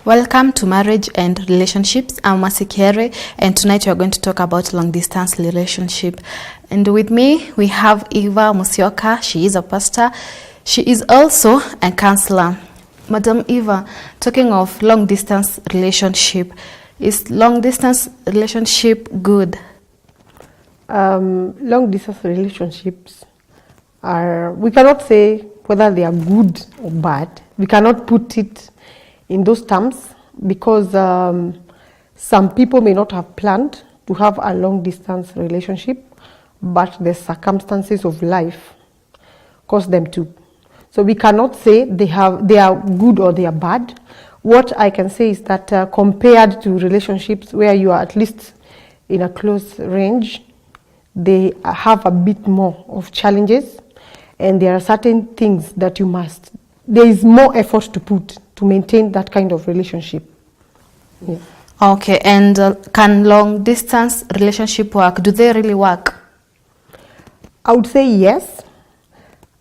Welcome to Marriage and Relationships. I'm Masikere, and tonight we are going to talk about long-distance relationship. And with me, we have Eva Musyoka. She is a pastor. She is also a counselor. Madam Eva, talking of long-distance relationship, is long-distance relationship good? Long-distance relationships we cannot say whether they are good or bad. We cannot put it in those terms because some people may not have planned to have a long distance relationship, but the circumstances of life cause them to. So we cannot say they are good or they are bad. What I can say is that compared to relationships where you are at least in a close range, they have a bit more of challenges, and there are certain things that there is more effort to put to maintain that kind of relationship. Yeah. Okay, and can long distance relationship work? Do they really work? I would say yes.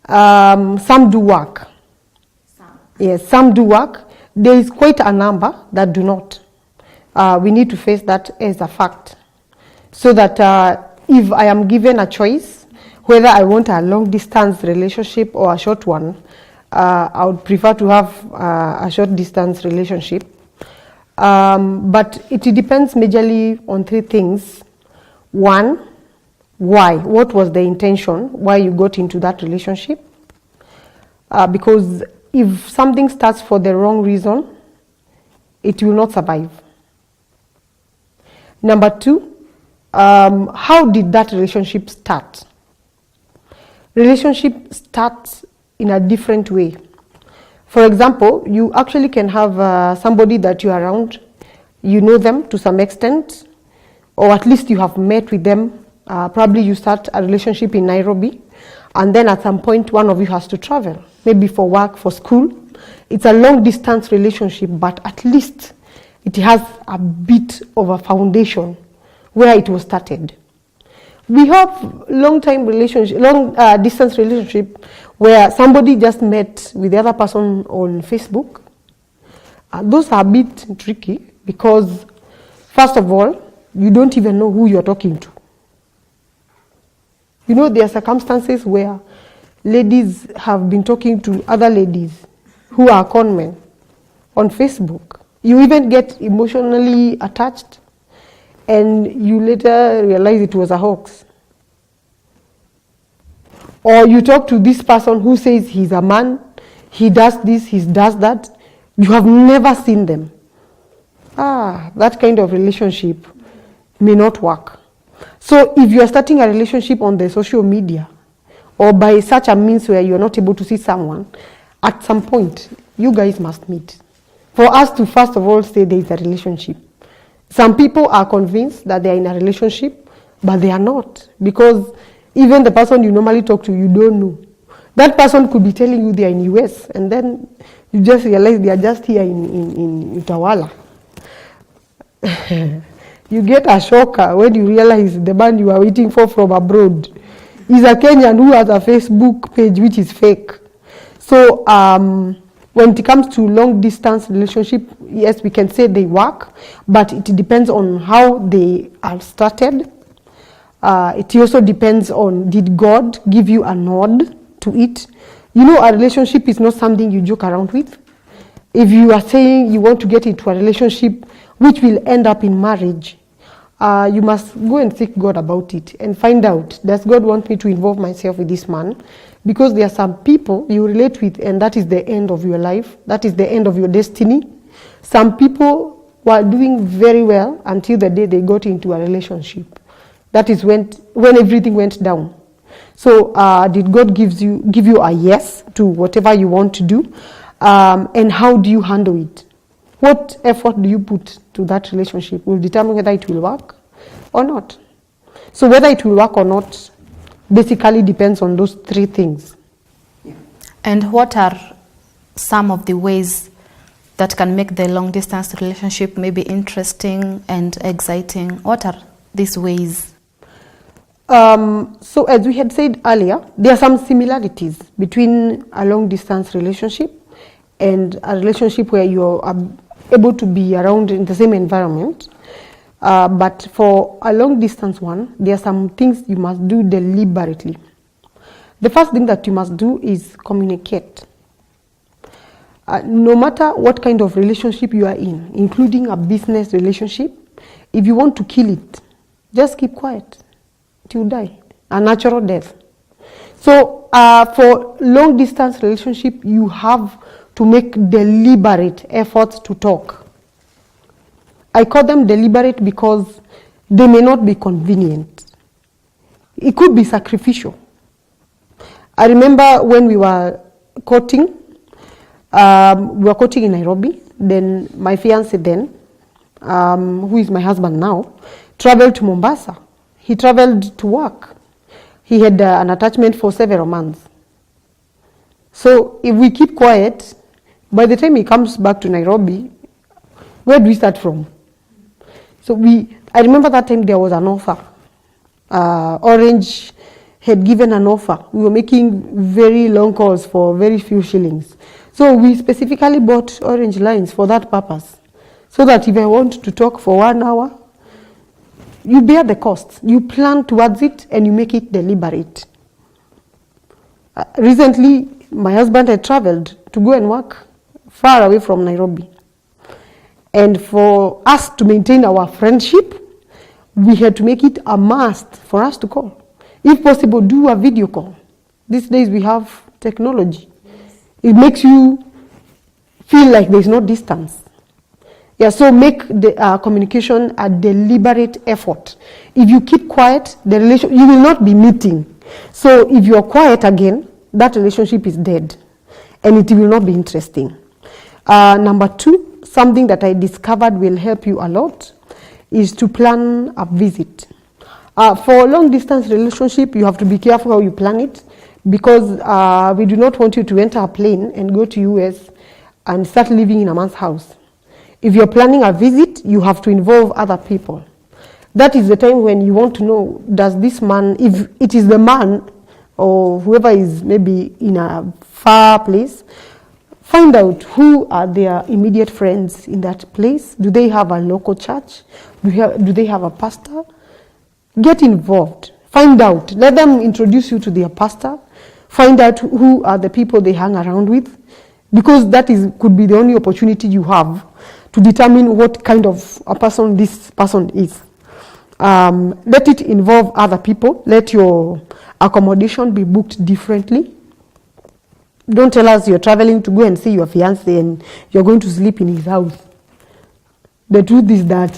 Some do work. Yes, some do work. There is quite a number that do not. We need to face that as a fact. So that if I am given a choice, whether I want a long distance relationship or a short one, I would prefer to have a short distance relationship. But it depends majorly on three things. One, why? What was the intention? Why you got into that relationship? Because if something starts for the wrong reason, it will not survive. Number two, how did that relationship start? Relationship starts in a different way. For example, you actually can have somebody that you are around, you know them to some extent, or at least you have met with them. Probably you start a relationship in Nairobi, and then at some point one of you has to travel, maybe for work, for school. It's a long distance relationship, but at least it has a bit of a foundation where it was started. We have long distance relationship where somebody just met with the other person on Facebook. Those are a bit tricky because, first of all, you don't even know who you're talking to. You know, there are circumstances where ladies have been talking to other ladies who are conmen on Facebook. You even get emotionally attached, and you later realize it was a hoax. Or you talk to this person who says he's a man, he does this, he does that. You have never seen them. That kind of relationship may not work. So if you are starting a relationship on the social media or by such a means where you are not able to see someone, at some point you guys must meet. For us to first of all say there is a relationship. Some people are convinced that they are in a relationship, but they are not, because even the person you normally talk to, you don't know. That person could be telling you they are in US, and then you just realize they are just here in Utawala. You get a shocker when you realize the man you are waiting for from abroad is a Kenyan who has a Facebook page which is fake. So when it comes to long distance relationship, yes, we can say they work, but it depends on how they are started. It also depends on, did God give you a nod to it? You know, a relationship is not something you joke around with. If you are saying you want to get into a relationship which will end up in marriage, you must go and seek God about it and find out, does God want me to involve myself with this man? Because there are some people you relate with and that is the end of your life. That is the end of your destiny. Some people were doing very well until the day they got into a relationship. That is when everything went down. So did God give you a yes to whatever you want to do? And how do you handle it? What effort do you put to that relationship will determine whether it will work or not. So whether it will work or not basically depends on those three things. And what are some of the ways that can make the long distance relationship maybe interesting and exciting? What are these ways? So as we had said earlier, there are some similarities between a long distance relationship and a relationship where you're able to be around in the same environment. But for a long distance one, there are some things you must do deliberately. The first thing that you must do is communicate. No matter what kind of relationship you are in, including a business relationship, if you want to kill it, just keep quiet till you die, a natural death. So for long distance relationship, you have to make deliberate efforts to talk. I call them deliberate because they may not be convenient. It could be sacrificial. I remember when we were courting in Nairobi. Then my fiance then, who is my husband now, traveled to Mombasa. He traveled to work. He had an attachment for several months. So if we keep quiet, by the time he comes back to Nairobi, where do we start from? So I remember that time there was an offer. Orange had given an offer. We were making very long calls for very few shillings. So we specifically bought Orange lines for that purpose. So that if I want to talk for 1 hour, you bear the cost. You plan towards it and you make it deliberate. Recently, my husband had traveled to go and work far away from Nairobi. And for us to maintain our friendship, we had to make it a must for us to call. If possible, do a video call. These days we have technology. It makes you feel like there's no distance. Yeah, so make the communication a deliberate effort. If you keep quiet, you will not be meeting. So if you are quiet again, that relationship is dead and it will not be interesting. Number 2, something that I discovered will help you a lot is to plan a visit. For a long distance relationship, you have to be careful how you plan it because we do not want you to enter a plane and go to US and start living in a man's house. If you're planning a visit, you have to involve other people. That is the time when you want to know, does this man, if it is the man or whoever is maybe in a far place, find out who are their immediate friends in that place. Do they have a local church? Do they have a pastor? Get involved. Find out. Let them introduce you to their pastor. Find out who are the people they hang around with, because that could be the only opportunity you have to determine what kind of a person this person is. Let it involve other people. Let your accommodation be booked differently. Don't tell us you're traveling to go and see your fiancé and you're going to sleep in his house. The truth is that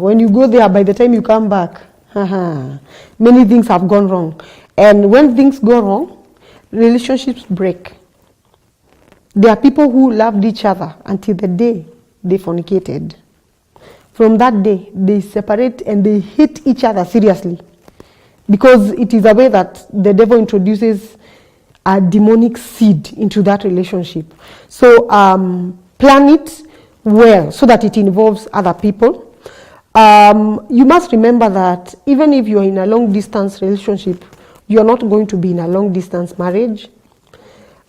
when you go there, by the time you come back, many things have gone wrong. And when things go wrong, relationships break. There are people who loved each other until the day they fornicated. From that day, they separate and they hate each other seriously, because it is a way that the devil introduces a demonic seed into that relationship. So plan it well so that it involves other people. You must remember that even if you are in a long distance relationship, you are not going to be in a long distance marriage.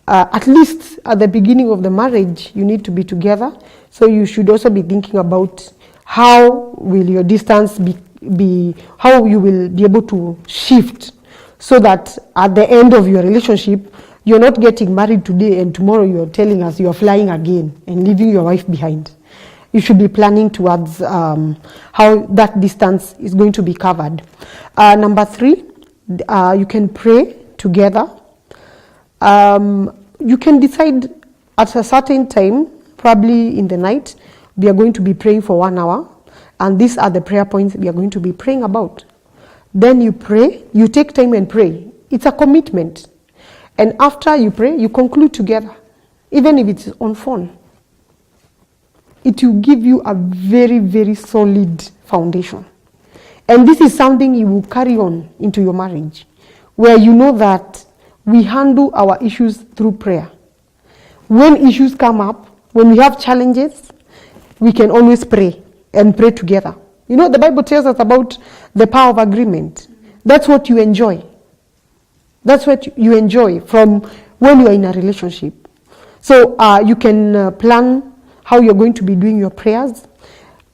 At least at the beginning of the marriage, you need to be together. So you should also be thinking about how will your distance be, how you will be able to shift, so that at the end of your relationship, you're not getting married today and tomorrow you're telling us you're flying again and leaving your wife behind. You should be planning towards how that distance is going to be covered. Number 3, you can pray together. You can decide at a certain time, probably in the night, we are going to be praying for 1 hour, and these are the prayer points we are going to be praying about. Then you pray, you take time and pray. It's a commitment. And after you pray, you conclude together, even if it's on phone. It will give you a very, very solid foundation. And this is something you will carry on into your marriage, where you know that we handle our issues through prayer. When issues come up, when we have challenges, we can always pray and pray together. You know, the Bible tells us about the power of agreement. That's what you enjoy. That's what you enjoy from when you are in a relationship. So you can plan how you're going to be doing your prayers.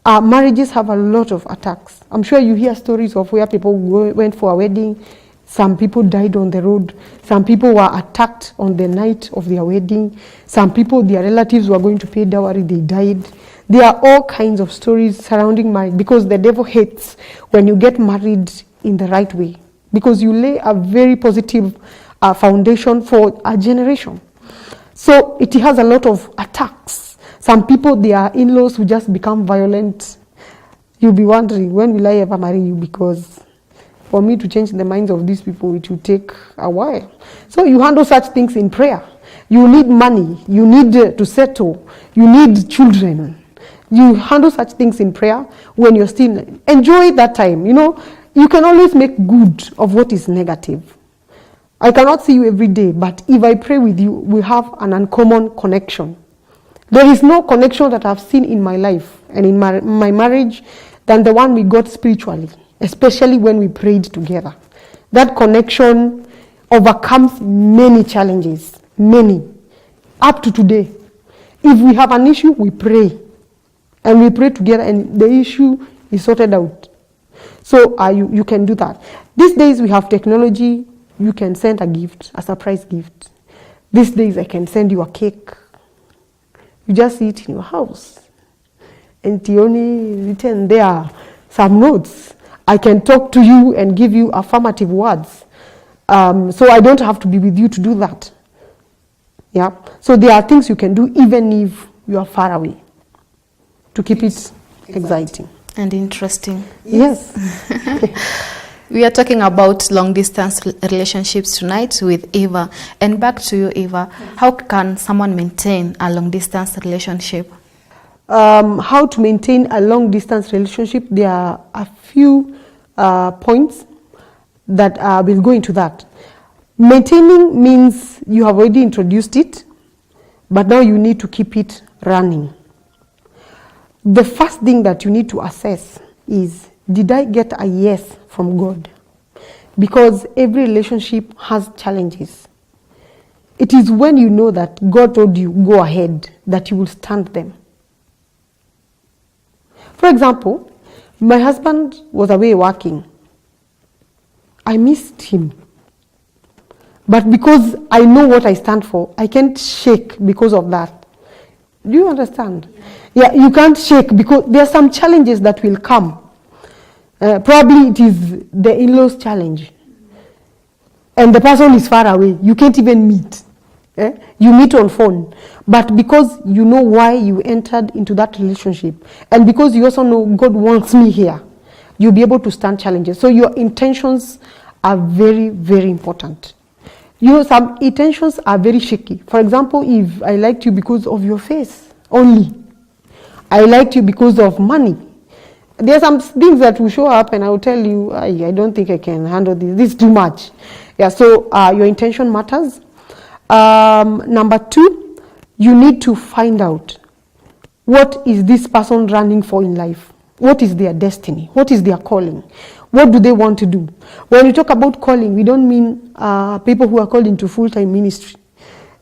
Marriages have a lot of attacks. I'm sure you hear stories of where people went for a wedding. Some people died on the road. Some people were attacked on the night of their wedding. Some people, their relatives were going to pay dowry, they died. There are all kinds of stories surrounding marriage, because the devil hates when you get married in the right way, because you lay a very positive foundation for a generation. So it has a lot of attacks. Some people, their in-laws will just become violent. You'll be wondering, when will I ever marry you? Because for me to change the minds of these people, it will take a while. So you handle such things in prayer. You need money. You need to settle. You need children. You handle such things in prayer when you're still... Enjoy that time. You know, you can always make good of what is negative. I cannot see you every day, but if I pray with you, we have an uncommon connection. There is no connection that I've seen in my life and in my marriage than the one we got spiritually, especially when we prayed together. That connection overcomes many challenges, many, up to today. If we have an issue, we pray. And we pray together and the issue is sorted out. So you can do that. These days we have technology. You can send a gift, a surprise gift. These days I can send you a cake. You just eat in your house. And Tioni written there some notes. I can talk to you and give you affirmative words. So I don't have to be with you to do that. Yeah. So there are things you can do even if you are far away, to keep it exciting. And interesting. Yes. We are talking about long-distance relationships tonight with Eva. And back to you, Eva. How can someone maintain a long-distance relationship? How to maintain a long-distance relationship? There are a few points that will go into that. Maintaining means you have already introduced it, but now you need to keep it running. The first thing that you need to assess is, did I get a yes from God? Because every relationship has challenges. It is when you know that God told you, go ahead, that you will stand them. For example, my husband was away working. I missed him. But because I know what I stand for, I can't shake because of that. Do you understand? Yeah, you can't shake because there are some challenges that will come. Probably it is the in-laws challenge. And the person is far away. You can't even meet. You meet on phone. But because you know why you entered into that relationship, and because you also know God wants me here, you'll be able to stand challenges. So your intentions are very, very important. You know, some intentions are very shaky. For example, if I liked you because of your face only, I liked you because of money, there are some things that will show up and I will tell you, I don't think I can handle this. This is too much. Yeah, so your intention matters. Number 2, you need to find out, what is this person running for in life? What is their destiny? What is their calling? What do they want to do? When we talk about calling, we don't mean people who are called into full-time ministry.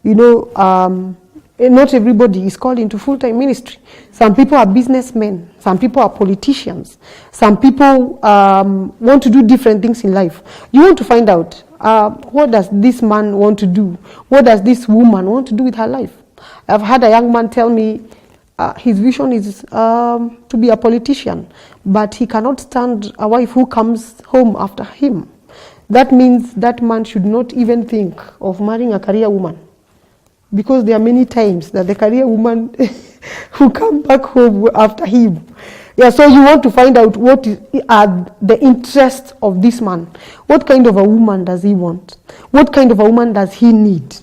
You know, not everybody is called into full-time ministry. Some people are businessmen. Some people are politicians. Some people want to do different things in life. You want to find out, what does this man want to do? What does this woman want to do with her life? I've had a young man tell me his vision is to be a politician, but he cannot stand a wife who comes home after him. That means that man should not even think of marrying a career woman, because there are many times that the career woman who come back home after him. Yeah, so you want to find out what are the interests of this man. What kind of a woman does he want? What kind of a woman does he need?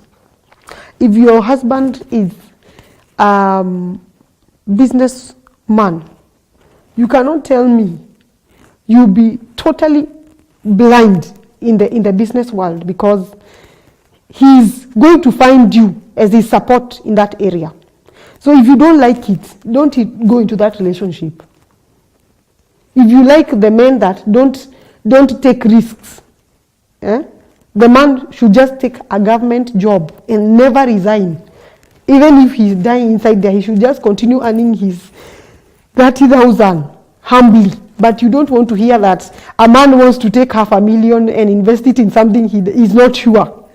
If your husband is businessman, you cannot tell me you'll be totally blind in the business world, because he's going to find you as his support in that area. So if you don't like it, don't go into that relationship. If you like the men that don't take risks, the man should just take a government job and never resign. Even if he's dying inside there, he should just continue earning his 30,000 humbly. But you don't want to hear that a man wants to take $500,000 and invest it in something he is not sure.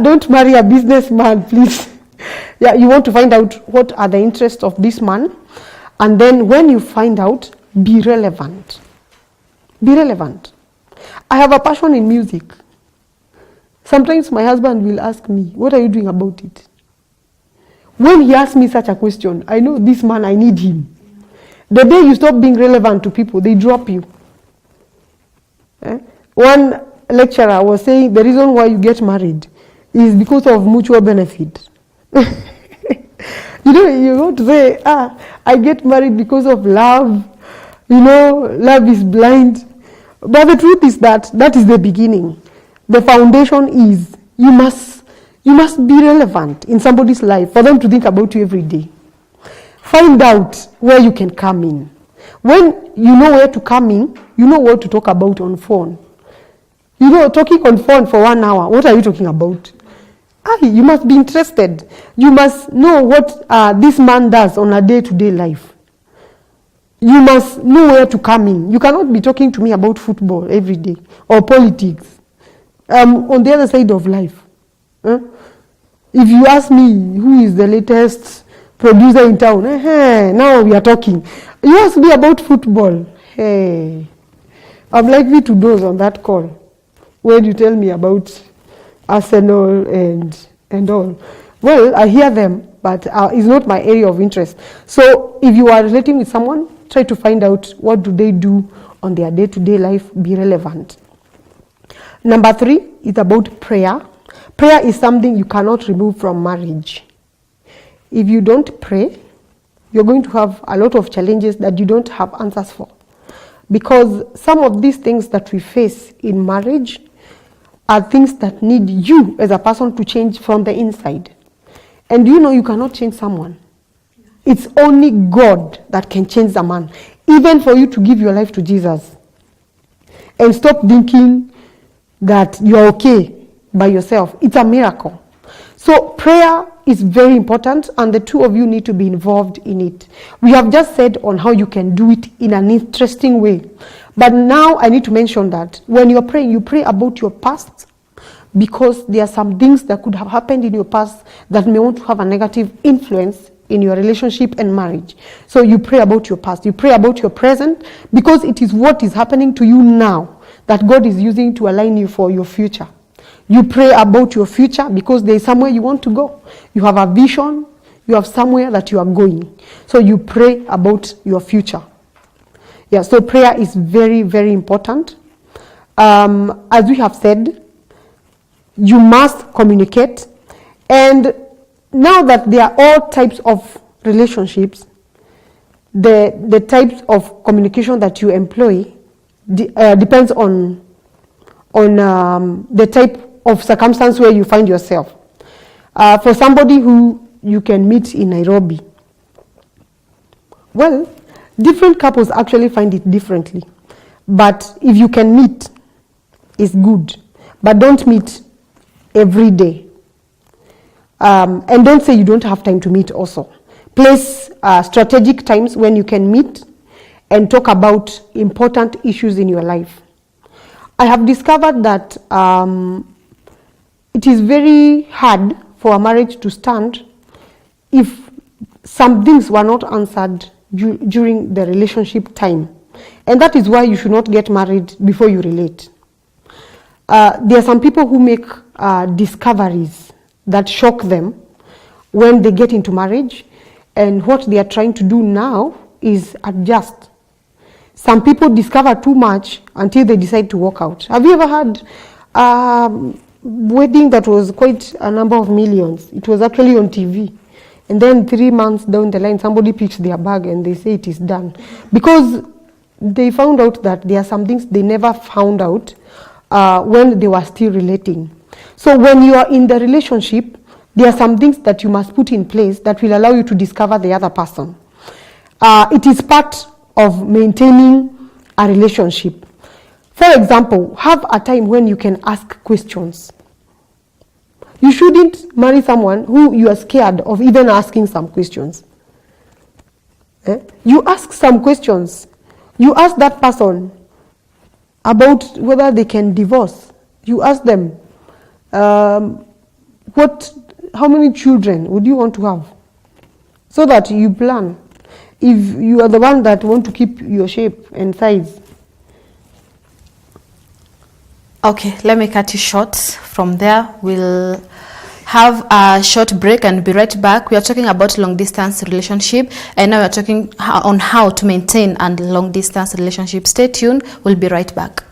Don't marry a businessman, please. Yeah, you want to find out what are the interests of this man. And then when you find out, be relevant. Be relevant. I have a passion in music. Sometimes my husband will ask me, what are you doing about it? When he asks me such a question, I know this man, I need him. The day you stop being relevant to people, they drop you. One lecturer was saying the reason why you get married is because of mutual benefit. You go to say, I get married because of love. Love is blind. But the truth is that is the beginning. The foundation is you must be relevant in somebody's life for them to think about you every day. Find out where you can come in. When you know where to come in, you know what to talk about on phone. Talking on phone for 1 hour, what are you talking about? You must be interested. You must know what this man does on a day-to-day life. You must know where to come in. You cannot be talking to me about football every day or politics. On the other side of life. If you ask me who is the latest producer in town, now we are talking. You ask me about football. Hey, I'm likely to doze on that call when you tell me about Arsenal and all. Well, I hear them, but it's not my area of interest. So if you are relating with someone, try to find out what do they do on their day-to-day life, be relevant. Number 3 is about prayer. Prayer is something you cannot remove from marriage. If you don't pray, you're going to have a lot of challenges that you don't have answers for. Because some of these things that we face in marriage are things that need you as a person to change from the inside. And you cannot change someone. It's only God that can change the man. Even for you to give your life to Jesus. And stop thinking that you're okay by yourself. It's a miracle. So prayer is very important, and the two of you need to be involved in it. We have just said on how you can do it in an interesting way. But now I need to mention that when you're praying, you pray about your past, because there are some things that could have happened in your past that may want to have a negative influence in your relationship and marriage. So you pray about your past. You pray about your present, because it is what is happening to you now that God is using to align you for your future. You pray about your future because there is somewhere you want to go. You have a vision. You have somewhere that you are going. So you pray about your future. Yeah, so prayer is very, very important. As we have said, you must communicate. And now that there are all types of relationships, the types of communication that you employ depends on the type of circumstance where you find yourself. For somebody who you can meet in Nairobi, well, different couples actually find it differently. But if you can meet, it's good. But don't meet every day. And don't say you don't have time to meet also. Place strategic times when you can meet and talk about important issues in your life. I have discovered that it is very hard for a marriage to stand if some things were not answered during the relationship time. And that is why you should not get married before you relate. There are some people who make discoveries that shock them when they get into marriage, and what they are trying to do now is adjust. Some people discover too much until they decide to walk out. Have you ever had a wedding that was quite a number of millions? It was actually on TV. And then 3 months down the line, somebody picks their bag and they say it is done. Because they found out that there are some things they never found out when they were still relating. So when you are in the relationship, there are some things that you must put in place that will allow you to discover the other person. It is part of maintaining a relationship. For example, have a time when you can ask questions. You shouldn't marry someone who you are scared of even asking some questions. You ask some questions. You ask that person about whether they can divorce. You ask them, how many children would you want to have? So that you plan. If you are the one that want to keep your shape and size. Okay, let me cut you short. From there, we'll have a short break and be right back. We are talking about long distance relationship, and now we are talking on how to maintain a long distance relationship. Stay tuned. We'll be right back.